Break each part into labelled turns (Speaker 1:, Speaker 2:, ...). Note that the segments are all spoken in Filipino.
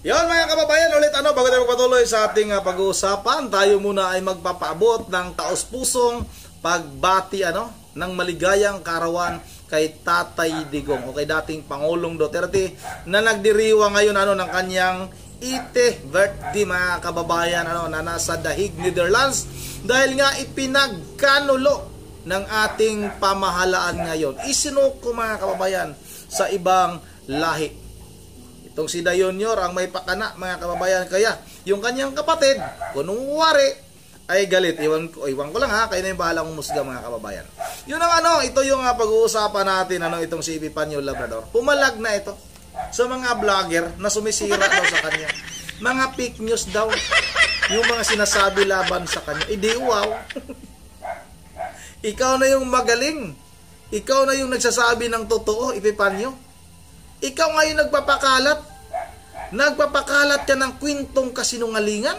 Speaker 1: Yon mga kababayan, ulit bago tayo magpatuloy sa ating pag-uusapan, tayo muna ay magpapaabot ng taos-pusong pagbati ng maligayang karawan kay Tatay Digong o kay dating Pangulong Duterte na nagdiriwa ngayon ng kanyang 80th birthday mga kababayan na nasa Dahig, Netherlands dahil nga ipinagkanulo ng ating pamahalaan ngayon. Isinuko mga kababayan sa ibang lahi. Itong si Dayonior ang may pakana mga kababayan, kaya yung kanyang kapatid kunwari ay galit. Iwan ko lang kayo na yung bahalang umusga mga kababayan. Yun ang ito yung pag-uusapan natin itong si Epifanio Labrador. Pumalag na ito sa mga vlogger na sumisira daw sa kanya. Mga fake news daw yung mga sinasabi laban sa kanya. Di wow. Ikaw na yung magaling. Ikaw na yung nagsasabi ng totoo, Epifanio. Ikaw ngayon nagpapakalat. Nagpapakalat ka ng kwentong kasinungalingan.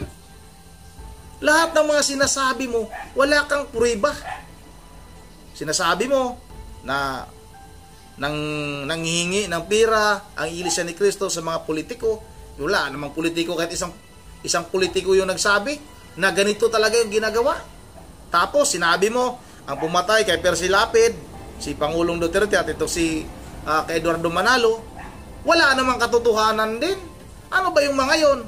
Speaker 1: Lahat ng mga sinasabi mo, wala kang pruweba. Sinasabi mo na nanghihingi ng pera ang Iglesia ni Cristo sa mga politiko. Wala namang politiko, kahit isang politiko yung nagsabi na ganito talaga yung ginagawa. Tapos sinabi mo, ang pumatay kay Percy Lapid, si Pangulong Duterte at ito si kay Eduardo Manalo, wala namang katotohanan din. Ano ba yung mga yon?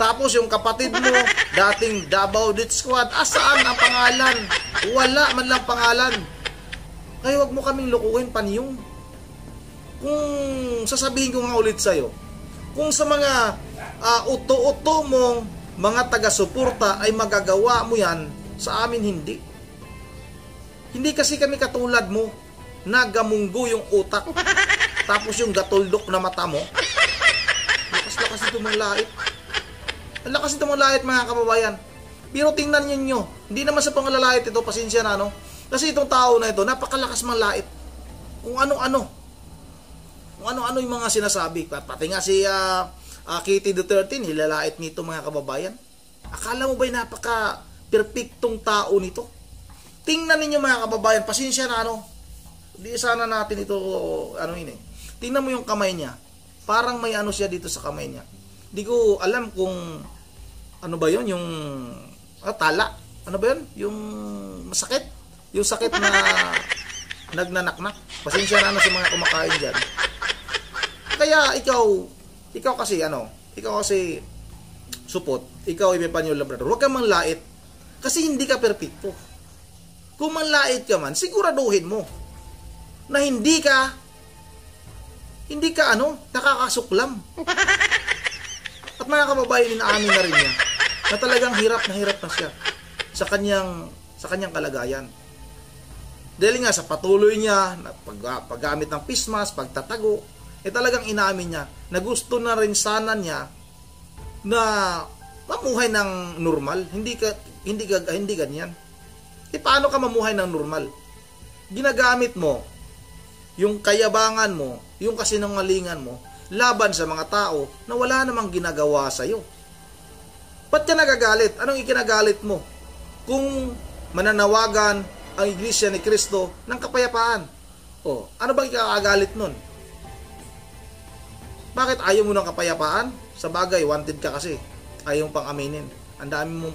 Speaker 1: Tapos yung kapatid mo, dating Davao Death Squad, asaan ang pangalan? Wala man lang pangalan. Kaya wag mo kaming lukuhin, Panyong. Kung sasabihin ko nga ulit sa'yo, kung sa mga uto-uto mong mga taga-suporta ay magagawa mo yan, sa amin hindi. Hindi kasi kami katulad mo, nagamunggo yung utak. Tapos yung gatuldok na mata mo, lakas-lakas ito mong lait. Ang lakas ito mong lait mga kababayan. Pero tingnan nyo, hindi naman sa pangalalait ito, pasensya na Kasi itong tao na ito, napakalakas mang lait. Kung ano-ano. Kung ano-ano yung mga sinasabi. Pati nga si Kitty Duterte, nilalait nito mga kababayan. Akala mo ba'y napaka-perfectong tao nito? Tingnan ninyo mga kababayan, pasensya na Hindi sana natin ito Tingnan mo yung kamay niya. Parang may siya dito sa kamay niya. Hindi ko alam kung ano ba yun, yung tala. Ano ba yun? Yung masakit. Yung sakit na nagnanaknak. Pasensya na sa mga kumakain dyan. Kaya ikaw kasi ikaw kasi supot. Ikaw Epifanio Labrador. Huwag ka man lait. Kasi hindi ka perfecto. Kung man lait ka man, siguraduhin mo na hindi ka nakakasuklam. At mga kababayan, inaamin na rin niya na talagang hirap na siya sa kanyang kalagayan. Dahil nga sa patuloy niya na paggamit ng pismas, pagtatago, talagang inaamin niya na gusto na rin sana niya na mamuhay ng normal. Hindi ganyan. Paano ka mamuhay ng normal? Ginagamit mo yung kayabangan mo, yung kasinungalingan mo, laban sa mga tao na wala namang ginagawa sa'yo. Ba't ka nagagalit? Anong ikinagalit mo? Kung mananawagan ang Iglesia ni Cristo ng kapayapaan. Ano bang ikakagalit nun? Bakit ayaw mo ng kapayapaan? Sa bagay, wanted ka kasi. Ayaw mo pang aminin. Ang dami mo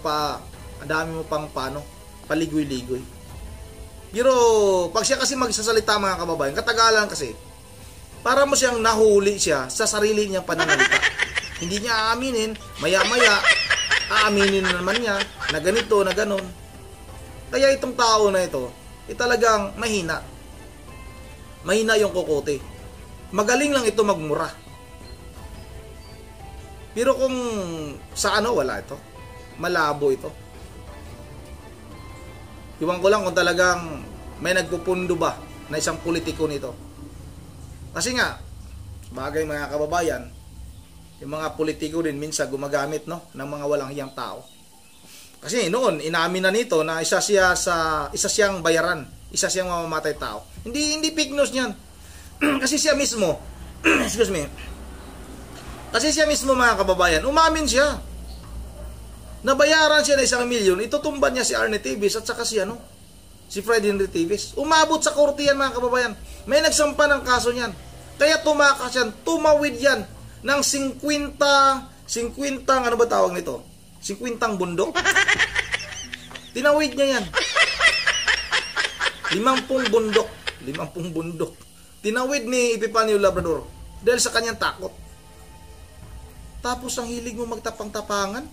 Speaker 1: pang paligoy-ligoy. Pero pag siya kasi magsasalita mga kababayan, katagalan kasi, para mo siyang nahuli siya sa sarili niyang pananalita. Hindi niya aaminin, maya-maya, aaminin na naman niya, na ganito, na ganon. Kaya itong tao na ito, talagang mahina. Mahina yung kokote. Magaling lang ito magmura. Pero kung sa wala ito. Malabo ito. Iwan ko lang kung talagang may nagpupundo ba na isang politiko nito. Kasi nga, bagay mga kababayan, yung mga politiko din minsan gumagamit ng mga walang hiyang tao. Kasi noon, inamin na nito na isa siyang bayaran, isa siyang mamamatay tao. Hindi fake news niyan. Kasi siya mismo, excuse me, kasi siya mismo mga kababayan, umamin siya. Nabayaran siya na 1 milyon, itutumban niya si Arnie Tivis at saka si Fred Henry Tivis. Umabot sa korte yan mga kababayan. May nagsampa ng kaso niyan. Kaya tumakas yan, tumawid yan. ng 50, ano ba tawag nito? 50 bundok. Tinawid niya yan. 50 bundok. Tinawid ni Epifanio Labrador dahil sa kanyang takot. Tapos ang hilig mo magtapang-tapangan.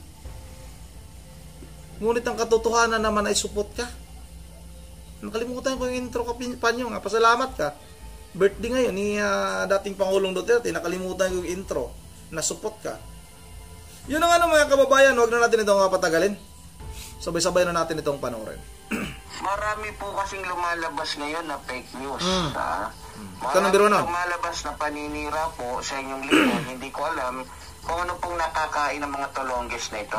Speaker 1: Ngunit ang katotohanan naman ay supot ka. Nakalimutan ko yung intro ka, Panyo nga. Pasalamat ka. Birthday ngayon ni dating Pangulong Duterte. Nakalimutan ko yung intro na supot ka. Yun ang ano mga kababayan. Huwag na natin itong patagalin. Sabay-sabay na natin itong panoorin.
Speaker 2: Marami po kasing lumalabas ngayon na fake news.
Speaker 1: Marami
Speaker 2: lumalabas na paninira po sa inyong lingkod. Hindi ko alam kung ano pong nakakain ng mga tolongges na ito.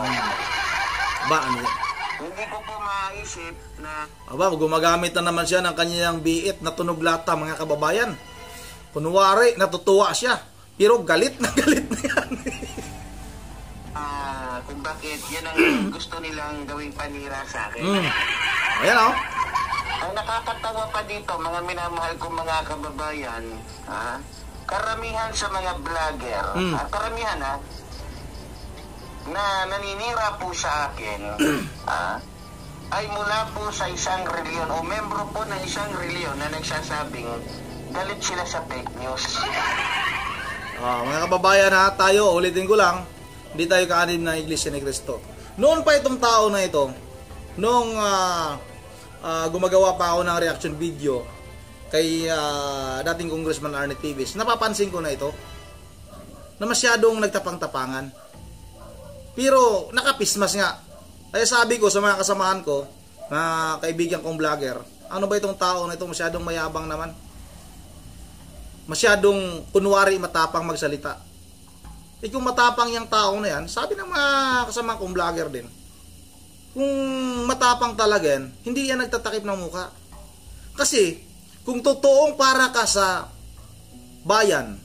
Speaker 1: Ba, ano yan?
Speaker 2: Hindi ko po maisip na...
Speaker 1: Aba, gumagamit na naman siya ng kanyang biit na tunog lata, mga kababayan. Kunwari, natutuwa siya. Pero galit na yan.
Speaker 2: Kung bakit yan ang gusto nilang gawing panira sa akin.
Speaker 1: Ayan o.
Speaker 2: Ang nakakatawa pa dito, mga minamahal kong mga kababayan, karamihan sa mga vlogger, karamihan na naninira po sa akin, ay mula po sa isang reliyon o membro po ng isang reliyon na nagsasabing galit sila sa fake news.
Speaker 1: Mga kababayan tayo, ulitin ko lang, hindi tayo kaanib na Iglesia ni Cristo. Noon pa itong tao na ito, nung gumagawa pa ako ng reaction video kay dating Congressman Arnie Tivis, napapansin ko na ito, na masyadong nagtapang-tapangan. Pero nakapismas nga. Kaya sabi ko sa mga kasamahan ko, na kaibigan kong vlogger, ano ba itong tao na ito, masyadong mayabang naman. Masyadong kunwari matapang magsalita. Kung matapang yung tao na yan, sabi ng mga kasamahan kong vlogger din, kung matapang talaga yan, hindi yan nagtatakip ng muka. Kasi, kung totoong para ka sa bayan,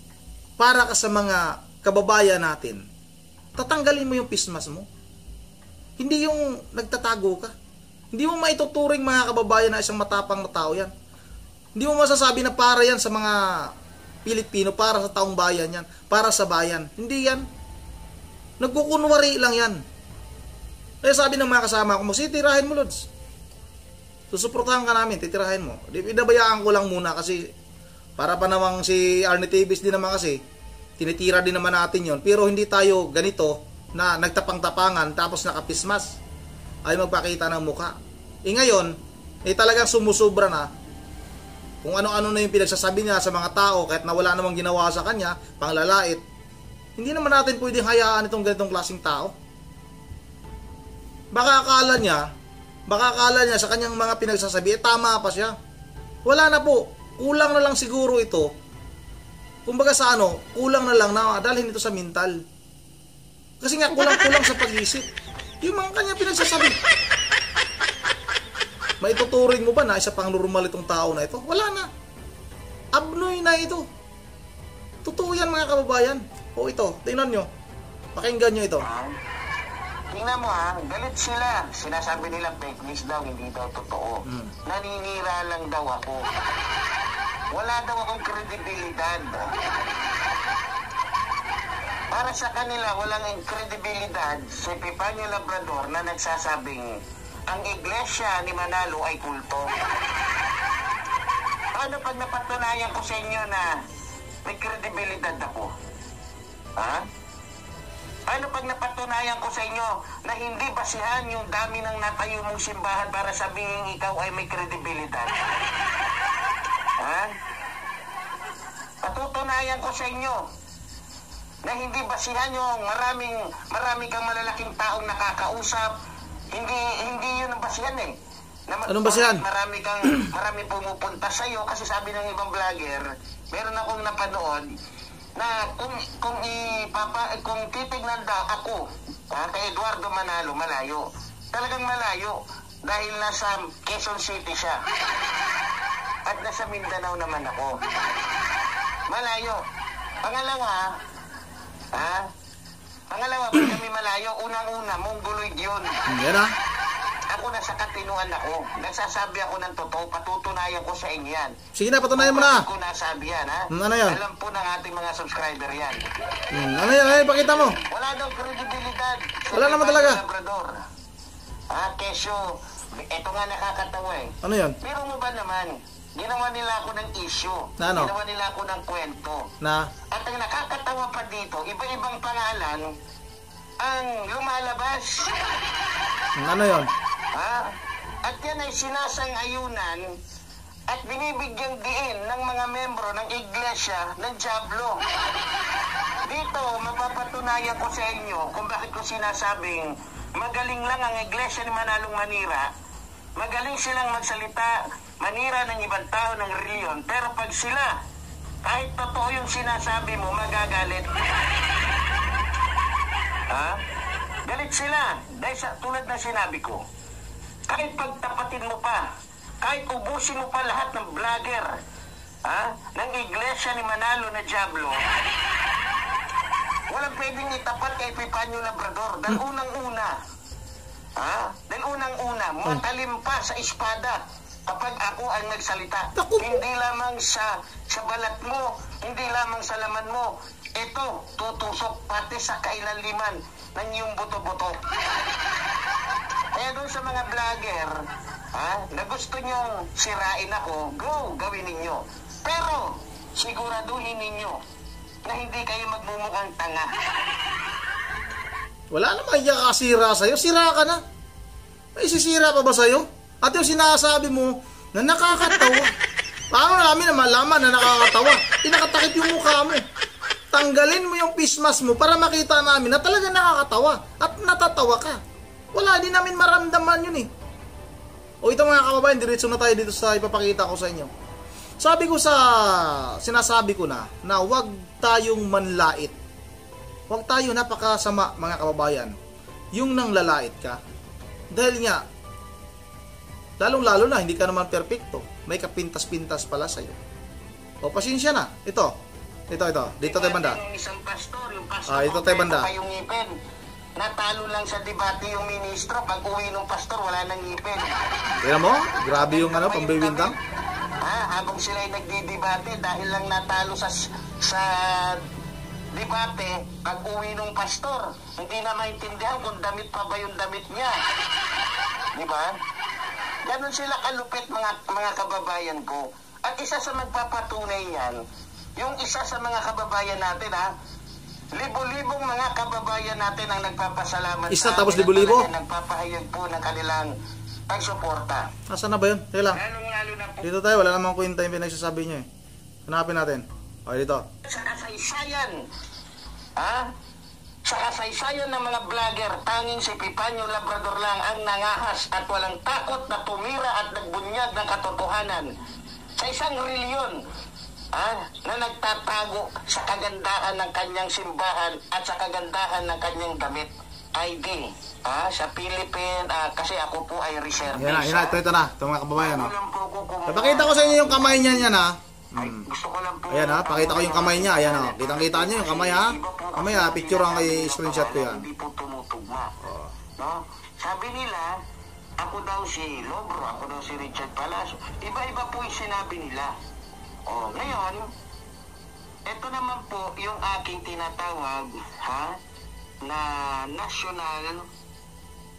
Speaker 1: para ka sa mga kababayan natin, tatanggalin mo yung pismas mo. Hindi yung nagtatago ka. Hindi mo maituturing mga kababayan na isang matapang na tao yan. Hindi mo masasabi na para yan sa mga Pilipino, para sa taong bayan yan, para sa bayan. Hindi yan. Nagkukunwari lang yan. Kaya sabi ng mga kasama ko, titirahin mo, Lods. Susuportahan ka namin, titirahin mo. Pinabayaan ko lang muna kasi para pa namang si Arnie Tivis din naman kasi, tinitira din naman natin yon. Pero hindi tayo ganito na nagtapang-tapangan tapos nakapismas ay magpakita ng mukha. Ngayon, talagang sumusobra na kung ano-ano na yung pinagsasabi niya sa mga tao kahit na wala namang ginawa sa kanya, panglalait. Hindi naman natin pwedeng hayaan itong ganitong klaseng tao. Baka akala niya sa kanyang mga pinagsasabi, tama pa siya. Wala na po. Kulang na lang siguro ito. Kumbaga sa kulang na lang na dalhin ito sa mental. Kasi nga kulang-kulang sa pag-isip. Yung mga kanya pinagsasabi. Maituturing mo ba na isa pang normal itong tao na ito? Wala na. Abnoy na ito. Totoo yan mga kababayan. O ito, tingnan nyo. Pakinggan nyo ito.
Speaker 2: Tingnan mo galit sila. Sinasabi nila fake news daw, hindi daw totoo. Naninira lang daw ako. Wala daw akong kredibilidad. Para sa kanila, walang kredibilidad si Epifanio Labrador na nagsasabing ang iglesia ni Manalo ay kulto. Paano pag napatunayan ko sa inyo na may kredibilidad ako? Paano pag napatunayan ko sa inyo na hindi basihan yung dami ng natayo mong simbahan para sabihin ikaw ay may kredibilidad? Patutunayan ko sa inyo na hindi basihan yung marami kang malalaking taong nakakausap. Hindi yun ang basihan
Speaker 1: Anong basihan?
Speaker 2: Marami pumupunta sa iyo kasi sabi ng ibang vlogger, meron akong napanood na kung titignan daw ako kay Eduardo Manalo, malayo. Talagang malayo dahil nasa Quezon City siya. At nasa Mindanao naman ako. Malayo. Pangalawa, ba't kami malayo? Unang-una, Mongoloid yun.
Speaker 1: Yan
Speaker 2: ako nasa katinuan ako. Nagsasabi ako ng totoo, patutunayan ko sa inyo yan.
Speaker 1: Sige na, patunayan mo na.
Speaker 2: Ako nasabi yan, ha?
Speaker 1: Ano yan?
Speaker 2: Alam po ng ating mga subscriber yan.
Speaker 1: Ano yan? Pakita mo.
Speaker 2: Wala daw kredibilidad.
Speaker 1: Wala naman talaga.
Speaker 2: Labrador. Kesyo, ito nga nakakatawa eh.
Speaker 1: Ano yan?
Speaker 2: Pero mo ba naman, ginawa nila ako ng issue.
Speaker 1: Na ano?
Speaker 2: Ginawa nila ako ng kwento.
Speaker 1: Na?
Speaker 2: At ang nakakatawa pa dito, iba-ibang pangalan ang lumalabas.
Speaker 1: Ano yon?
Speaker 2: At yan ay sinasang-ayunan at binibigyang diin ng mga membro ng iglesia ng Diablo. Dito, mapapatunayan ko sa inyo kung bakit ko sinasabing magaling lang ang iglesia ni Manalong Manira. Magaling silang magsalita, manira ng ibang tao ng reliyon. Pero pag sila, kahit totoo yung sinasabi mo, magagalit. Galit sila. Dahil tulad na sinabi ko, kahit pagtapatin mo pa, kahit ubusin mo pa lahat ng vlogger, ng iglesia ni Manalo na Diablo, walang pwedeng itapat kay Epifanio Labrador. Dahil unang-una, matalim pa sa espada kapag ako ang nagsalita. Hindi lamang sa balat mo, hindi lamang sa laman mo, ito, tutusok pati sa kailaliman ng iyong buto-buto. Kaya doon sa mga vlogger, na gusto nyong sirain ako, go, gawin ninyo. Pero, siguraduhin ninyo na hindi kayo magmumukhang tanga.
Speaker 1: Wala naman yung kakasira sa'yo. Sira ka na. May sisira pa ba sa'yo? At yung sinasabi mo na nakakatawa. Paano namin na malaman na nakakatawa? Pinakatakip yung mukha mo. Tanggalin mo yung face mask mo para makita namin na talaga nakakatawa at natatawa ka. Wala din namin maramdaman yun eh. O ito mga kababayan, diretso na tayo dito sa ipapakita ko sa inyo. Sinasabi ko na huwag tayong manlait. Huwag tayo napakasama mga kababayan. Yung nang lalait ka. Dahil nga, lalong-lalo na, hindi ka naman perfecto. May kapintas-pintas pala sa'yo. O pasensya na, ito. Dito tayo banda.
Speaker 2: Yung isang pastor,
Speaker 1: ito tayo banda.
Speaker 2: Yung ngipin. Natalo lang sa debate yung ministro. Pag uwi ng pastor, wala nang ngipin.
Speaker 1: Tignan mo, grabe yung pambiwintang.
Speaker 2: Habang sila ay nagdidebate dahil lang natalo sa debate, pag uwi ng pastor, hindi na maintindihan kung damit pa ba yung damit niya. Di ba? Ganon sila kalupit mga kababayan ko. At isa sa magpapatunay yan, yung isa sa mga kababayan natin libo-libong mga kababayan natin ang nagpapasalamat
Speaker 1: isa tapos libo-libo?
Speaker 2: Nagpapahayag po ng kanilang pagsuporta.
Speaker 1: Nasaan na ba yun? Teka lang.
Speaker 2: Lalong-lalo na po.
Speaker 1: Dito tayo, wala namang kwenta yung pinagsasabi nyo eh. Hanapin natin. Okay, dito.
Speaker 2: Sa kasaysayan, sa kasaysayan ng mga vlogger, tanging si Epifanio Labrador lang ang nangahas at walang takot na tumira at nagbunyag ng katotohanan sa isang reliyon na nagtatago sa kagandahan ng kanyang simbahan at sa kagandahan ng kanyang damit. ID sa Philippines, kasi ako po ay reservist.
Speaker 1: Ito na. Ito mga kababayan. Pakita ko sa inyo yung kamay niya
Speaker 2: Gusto ko lang po.
Speaker 1: Ayan pakita ko yung kamay niya. Ayan kitang-kita niyo yung kamay Kamay picture ang screenshot ko yan.
Speaker 2: Hindi po tumutugma. No? Sabi nila, ako daw si Lobro, ako daw si Richard Palacio. Iba-iba po yung sinabi nila. Ngayon, ito naman po yung aking tinatawag na national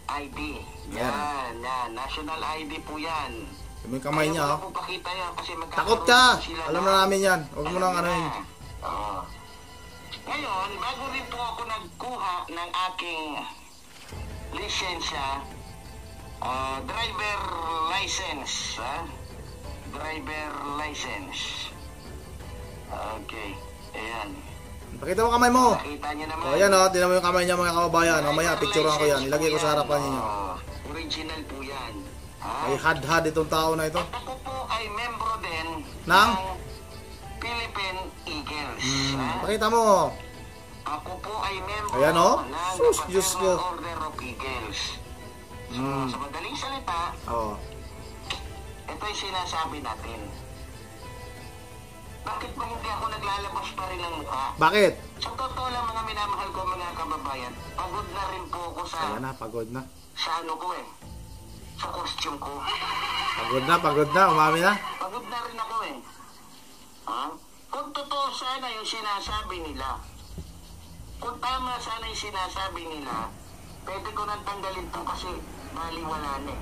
Speaker 2: ID. Yan, national ID po yan.
Speaker 1: Yung kamay niya
Speaker 2: po pakita yan kasi
Speaker 1: takot ka! Alam na namin yan. Huwag mo nang yun.
Speaker 2: Ngayon, bago rin po ako nagkuha ng aking lisensya, driver license. Driver license. Okay. Ayan.
Speaker 1: Pakita mo kamay mo.
Speaker 2: Nakita niyo naman.
Speaker 1: Ayan tingnan mo yung kamay niya mga kababayan. Mamaya picturean ko yan. Ilagay ko sa harapan niyo.
Speaker 2: Original po yan.
Speaker 1: May had-had itong tao na ito.
Speaker 2: At ako po ay membro din
Speaker 1: ng
Speaker 2: Philippine Eagles.
Speaker 1: Pakita mo.
Speaker 2: Ako po ay membro
Speaker 1: Ayan
Speaker 2: ng
Speaker 1: Diyos ko.
Speaker 2: Order of Eagles. Sa madaling salita, ito yung sinasabi natin. Bakit ba hindi ako naglalabas pa rin ng mukha?
Speaker 1: Bakit?
Speaker 2: Sa totoo lang mga minamahal ko mga kababayan, pagod na rin po ako sa...
Speaker 1: Ayan pagod na.
Speaker 2: Sa ano ko sa costume ko.
Speaker 1: Pagod na, umami na.
Speaker 2: Pagod na rin ako eh. Ha? Kung totoo sana yung sinasabi nila, kung tama sana yung sinasabi nila, pwede ko nang tanggalin to kasi baliwala na eh.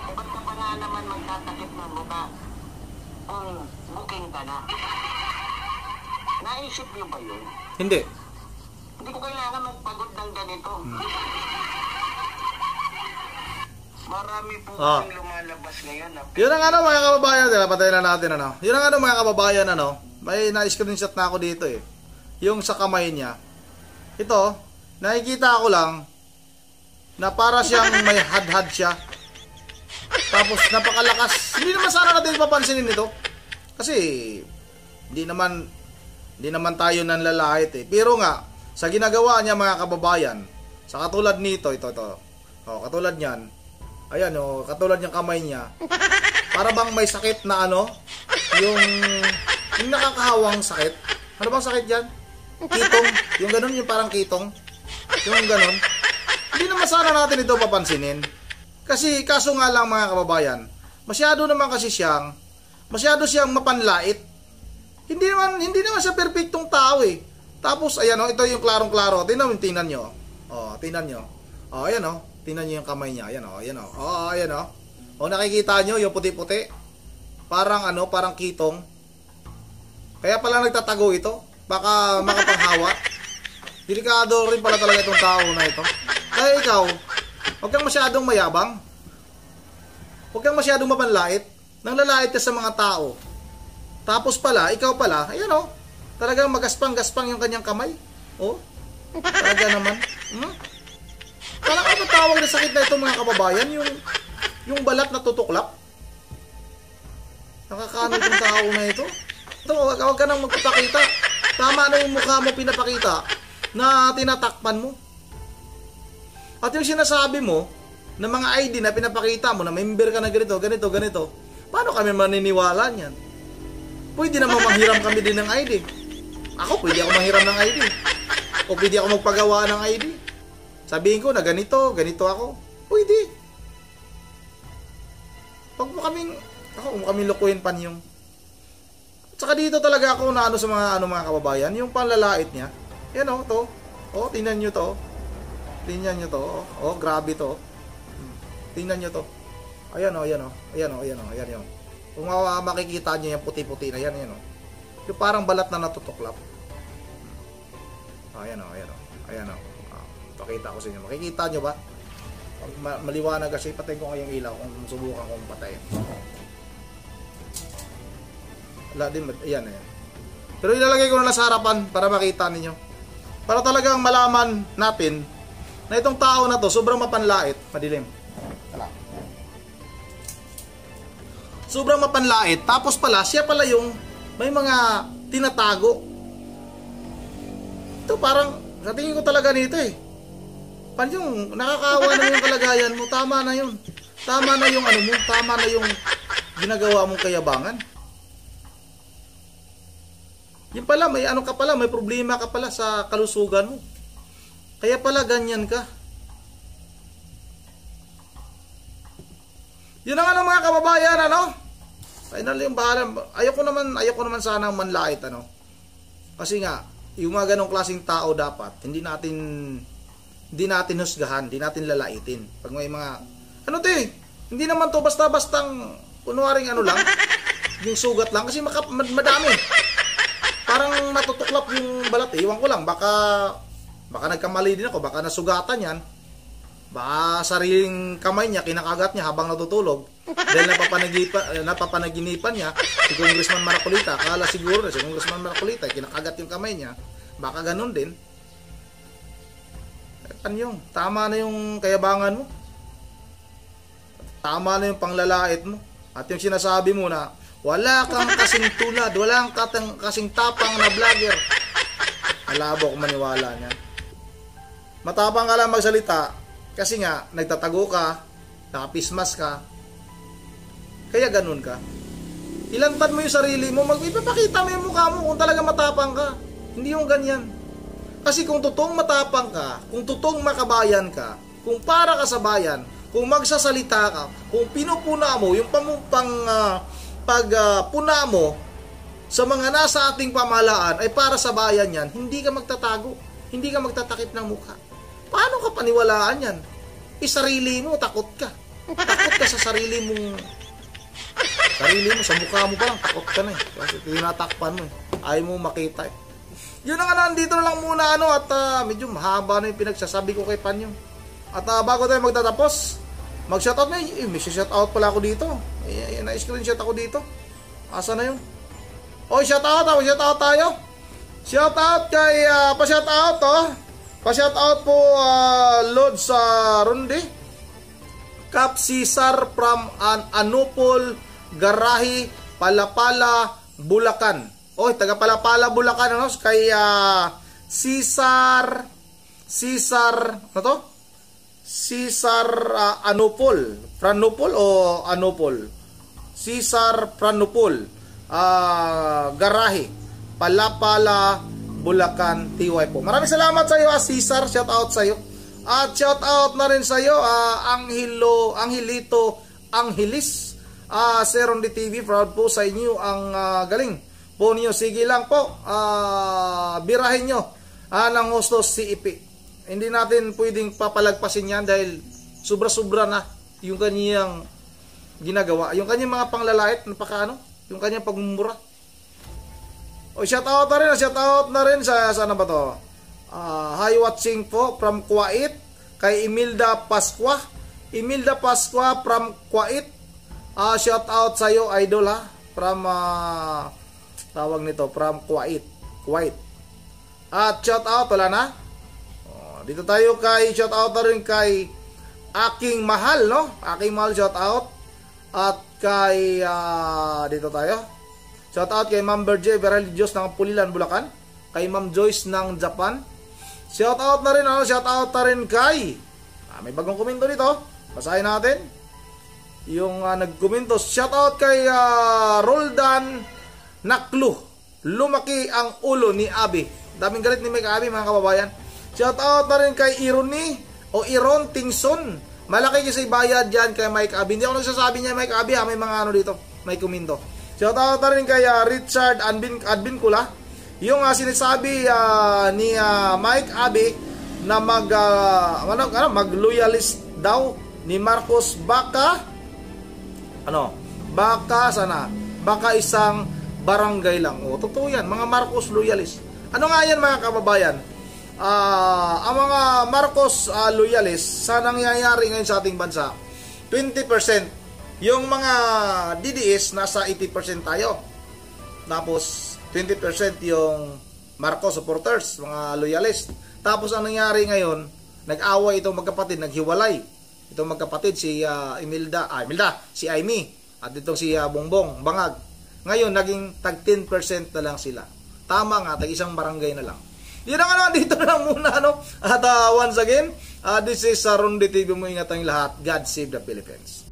Speaker 2: E ba't ka pa nga naman magtatakip ng mukha kung booking ka na? Naisip niyo ba yun?
Speaker 1: Hindi.
Speaker 2: Hindi ko kailangan magpagod ng ganito. Marami po ang lumalabas ngayon.
Speaker 1: Yun ang ano mga kababayan, patayin na natin ano. Yun ang ano mga kababayan ano, may na-screenshot na ako dito eh. Yung sa kamay niya. Ito, nakikita ko lang na para siyang may hadhad siya. Tapos napakalakas. Hindi naman sana natin papansinin ito. Kasi hindi naman tayo nanlalait eh. Pero nga, sa ginagawa niya mga kababayan, sa katulad nito, ito. Oh, katulad niyan. Ayan oh, katulad ng kamay niya. Para bang may sakit na ano, yung nakakahawang sakit. Ano bang sakit diyan? Kitong, yung ganun, yung parang kitong. Yung ganun. Hindi naman sana natin ito papansinin. Kasi kaso nga lang mga kababayan, masyado siyang mapanlait. Hindi naman siya perpektong tao eh. Tapos ayan oh, ito yung klarong-klaro. Tingnan niyo. Oh, tingnan niyo. Oh, ayan oh. Tingnan niyo yung kamay niya. Ayan oh, ayan oh. Oh, ayan oh. Oh, nakikita niyo yung puti-puti. Parang ano, parang kitong. Kaya pala nagtatago ito. Baka makapanghawa. Delikado rin pala talaga itong tao na ito. Kaya ikaw, huwag kang masyadong mayabang. Huwag kang masyadong mapanlait. Nanglalait ka sa mga tao. Tapos pala, ikaw pala, ayan o, talagang magaspang-gaspang yung kanyang kamay. Oh, talaga naman. Parang ano tawag na sakit na ito mga kababayan? Yung balat na tutuklap. Nakakano itong tao na ito. Ito, huwag ka nang magpapakita. Tama na yung mukha mo pinapakita na tinatakpan mo. At yung sinasabi mo, na mga ID na pinapakita mo, na member ka na ganito. Paano kami maniniwala niyan? Pwede naman manghiram kami din ng ID. Ako, pwede ako manghiram ng ID. O pwede ako magpagawa ng ID. Sabihin ko na ganito ako. Pwede. Huwag mo kaming lukuhin panyong. At saka dito talaga ako na ano sa mga kababayan, yung panlalait niya. Yan o, to. O, tingnan nyo to. Tingnan nyo to. O, grabe to. Tingnan nyo to. Ayan o. Ayan yun. Kung makikita nyo yung puti-puti na yan o. Yung parang balat na natutuklap. Ayan o. Pakita ko sa inyo. Makikita nyo ba? Maliwanag kasi, patayin ko ngayong ilaw kung subukan kong patayin. Wala din, ayan. Pero ilalagay ko na lang sa harapan para makita ninyo. Para talagang malaman natin na itong tao na to sobrang mapanlait. Madilim. Wala. Sobrang mapanlait. Tapos pala, siya pala yung may mga tinatago. Ito parang, sa tingin ko talaga nito eh. Pan yung nakakaawa na yung kalagayan mo. Tama na yun. Tama na yung ano mo. Tama na yung ginagawa mong kayabangan. Yung pala, may ano ka pala, may problema ka pala sa kalusugan mo. Kaya pala ganyan ka. Yun ang ano mga kababayan, ano? Final yung bahala. Ayoko naman sana manlait, ano? Kasi nga, yung mga ganong klaseng tao dapat, hindi natin husgahan, hindi natin lalaitin. Pag may mga, ano to eh, hindi naman to basta-bastang, kunwaring ano lang, yung sugat lang, kasi madami. Parang natutuklap yung balat eh. Iwan ko lang, baka nagkamali din ako, baka nasugatan yan. Baka sariling kamay niya, kinakagat niya habang natutulog. Dahil napapanaginipan niya si Congressman Marcolita. Akala siguro na si Congressman Marcolita, kinakagat yung kamay niya. Baka ganun din. Yung, tama na yung kayabangan mo. Tama na yung panglalait mo. At yung sinasabi mo na, wala kang kasing tulad, wala kang kasing tapang na vlogger. Malabo kung maniwala niya. Matapang ka lang magsalita kasi nga nagtatago ka, nakapismas ka. Kaya ganun ka. Ilantad mo yung sarili mo, ipapakita mo yung mukha mo kung talaga matapang ka. Hindi yung ganyan. Kasi kung totoong matapang ka, kung totoong makabayan ka, kung para ka sa bayan, kung magsasalita ka, kung pinupuna mo, yung pagpuna mo sa mga nasa ating pamahalaan ay para sa bayan yan, hindi ka magtatago, hindi ka magtatakip ng mukha. Paano ka paniwalaan yan? Sarili mo, takot ka. Takot ka sa sarili mo, sa mukha mo pa lang, takot ka na eh. Kasi tinatakpan mo eh. Ayaw mo makita eh. Yun na nga, nandito na lang muna at medyo mahaba na yung pinagsasabi ko kay Panyo. At bago tayo magtatapos, mag-shoutout na may shoutout pala ako dito. Na-screenshot ako dito. Asa na yun? Shoutout tayo. Shoutout kay, pa-shoutout pa-shoutout po Lord sa Rundi. Cap Cesar from Anupol, Garahi, Palapala, Bulacan. Taga Palapala, Bulacan, ano? Kay Cesar, ano to? Cesar Anupol. Franupol o Anupol? Cesar Franupol. Garahi, Palapala, Bulacan, TY po. Maraming salamat sa iyo, Cesar. Shout out sa iyo. At shout out na rin sa iyo, Angelito Angelis. Serondi TV, proud po sa inyo. Ang galing po niyo. Sige lang po. Birahin nyo ng Hostos CEP. Hindi natin pwedeng papalagpasin yan dahil sobra-sobra na yung kanyang ginagawa. Yung kanyang mga panglalait, yung kanyang pagmumura. Shout out na rin sa sana ba to? Hi watching po from Kuwait kay Imelda Pasqua. Imelda Pasqua from Kuwait. Shout out sa iyo, idol ha. From tawag nito, from Kuwait. At shout out wala na. Dito tayo kay shout out na rin kay aking mahal, no? Aking mahal shout out. At kay dito tayo. Shout out kay Ma'am Berje Veralidios ng Pulilan, Bulacan. Kay Ma'am Joyce ng Japan. Shout out na rin kay may bagong komento dito. Basahin natin. Yung nagkomento. Shout out kay Roldan Naklu. Lumaki ang ulo ni Abi. Daming galit ni Mike Abi, mga kababayan. Shout out na rin kay Irony o Iron Tingson. Malaki kasi bayad dyan kay Mike Abi. Hindi ako nagsasabi niya Mike Abi ha. May mga dito. May komento. Shout out na rin kay Richard Advincula. Yung sinasabi ni Mike Abi na mag-loyalist daw ni Marcos baka isang barangay lang. Totoo yan, mga Marcos loyalist. Ano nga yan, mga kababayan? Ang mga Marcos loyalist sa nangyayari ngayon sa ating bansa, 20%. Yung mga DDS, nasa 80% tayo. Tapos, 20% yung Marcos supporters, mga loyalist. Tapos, ang nangyari ngayon, nag-away itong magkapatid, naghiwalay. Itong magkapatid, si si Aimee, at itong si Bongbong, Bangag. Ngayon, naging tag 10% na lang sila. Tama nga, tag isang barangay na lang. Yun na nga, dito na lang muna, no? At once again, this is Rundi TV mo, ingat ang lahat. God save the Philippines.